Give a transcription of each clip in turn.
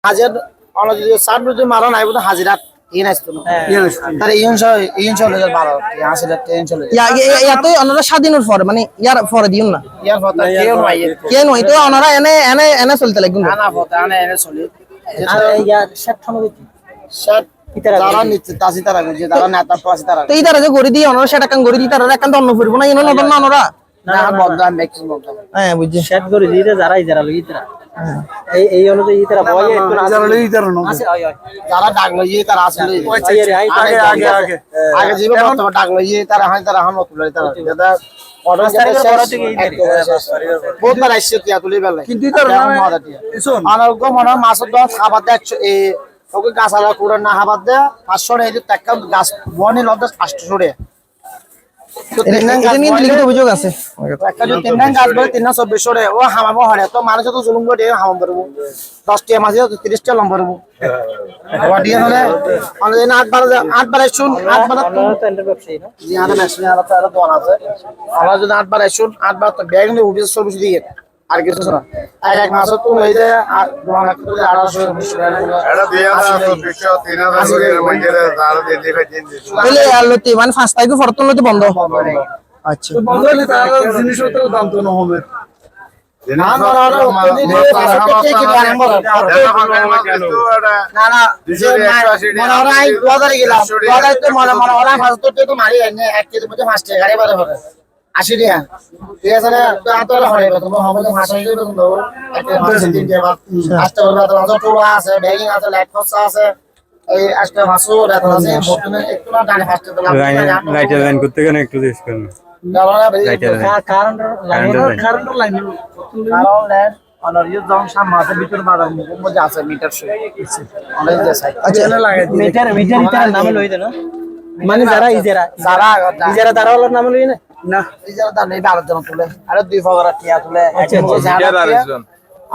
হাজার অন্য যদি সাত যদি মারা নাই বুঝো হাজিরাত ইন আসতো না তার ইন চলে যায় 12 হাজিরাত ইন চলে ইয়াতে ওনারা স্বাধীনের পরে মানে ইয়ার পরে দিন না ইয়ার কথা কেন হইতো ওনারা এনে এনে এনে চলতে লাগবে না কথা এনে চলে আর ইয়ার 60 ষাট যারা নিচ্ছে তাসি তারা যে যারা নেতা পাসি তারা তো ইদারা যে গড়ি দিয়ে ওনারা সেটা কান গড়ি দিয়ে তারা একান্ত অন্য ফুরবো না এনে নতুন না ওনারা না বদলাম ম্যাক্সিমাম হ্যাঁ বুঝছি সেট করে দিতে যারা ইজারা লই ইতরা এই অনুযায়ী ইতরা বয় একটু ইজারা লই ইজারা না আছে ওই যারা ডাক লই তারা আসলে আগে জীবন বর্তমান ডাক লই তারা হান নতুন লই তারা যেটা অর্ডার বড় থেকে বহুত বার আইছে তিয়া তুলি বেলা কিন্তু তার শুন আনারগো মনে মাছ দন খাবার দে এই ওকে গাছ আলা করে না খাবার দে 500 এই টাকা গাছ বনি লদ 500 রে তো এটা নিয়ে লিখিত অভিযোগ আছে একটা যদি তিন গাছ বলে 324 রে ও হামাবো হরে তো মানুষ তো জুলুম করে হামাম করব 10 টি মাঝে 30 টা লম্বা করব ওয়াডি হলে অনলাইন 8 বার শুন 8 বার তো টেন্ডার ব্যবসায়ী না জি আদা ন্যাশনাল আলাদা আলাদা দোকান আছে আমরা যদি 8 বার শুন 8 বার তো ব্যাগ নিয়ে অফিস সার্ভিস দিয়ে আর কিছু না এক মাস তো হই যায় আর 1800 এটা 2000 3000 এর মধ্যে যারা দিয়ে দিবে তাহলে আর লতি মানে 5 তারিখে ফরতন লতি বন্ধ আচ্ছা বন্ধ হলে তার জিনিসপত্র দাম তো না হবে না না মনে হয় 2000 গেলাম 2000 তো মনে ওরা 75 তো মারি এনে 1 কেজি মধ্যে 5 টাকা গাড়ি বারে হবে 80 টাকা ঠিক আছে না তো আতরে হবে তো হবে তো ভাষা দিবে তো একটা মাস দিন দেবা আস্তে করে তো টোলা আছে ব্যাগিং আছে লাইট খরচা আছে এই আস্তে ভাষা রাত আছে বর্তমানে একটু না ডানে ফাস্টে তো লাইট লাইন করতে গেলে একটু দেশ করুন কারণ লাইন অনার ইউ জন সামনে ভিতর বাজার মধ্যে আছে মিটার শুই অনেক যে সাইড আচ্ছা মিটার ইতার নামে লই দেন মানে যারা ইজারা তারা হলো নামে লই না না ইজারা দাম নেই 12 জন তুলে আরে 2 ফাগরা টিয়া তুলে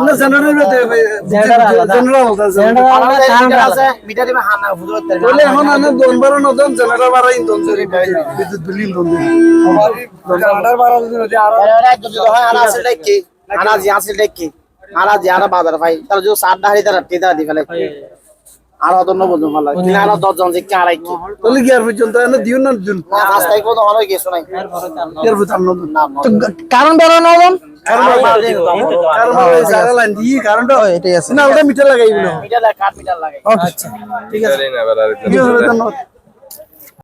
না জেনারেল জেনারেল আছে মিটার দিবে হানা হুজুর বলে এখন আনে দন বারো নদন জেনারেল বারো ইন দন জরি বিদ্যুৎ বিল দন জেনারেল বারো যদি আর যদি হয় আর আছে কি আনা জি আছে কি আনা জি আর বাজার ভাই তার যে 7 দাঁড়ি তার টিদা দি ফেলে আর অদন্য বলতো ভালো না আর 10 জন যে কি আর কি বলে কি আর পর্যন্ত এনে দিও না দিন না আজ তাই কোন অনেক কিছু নাই এর ভিতর নদন না কারণ বড় নবম কারণ সারা লাইন দি কারণটা এটাই আছে না ওটা মিটার লাগাইবো মিটার লাগে কাট মিটার লাগে আচ্ছা ঠিক আছে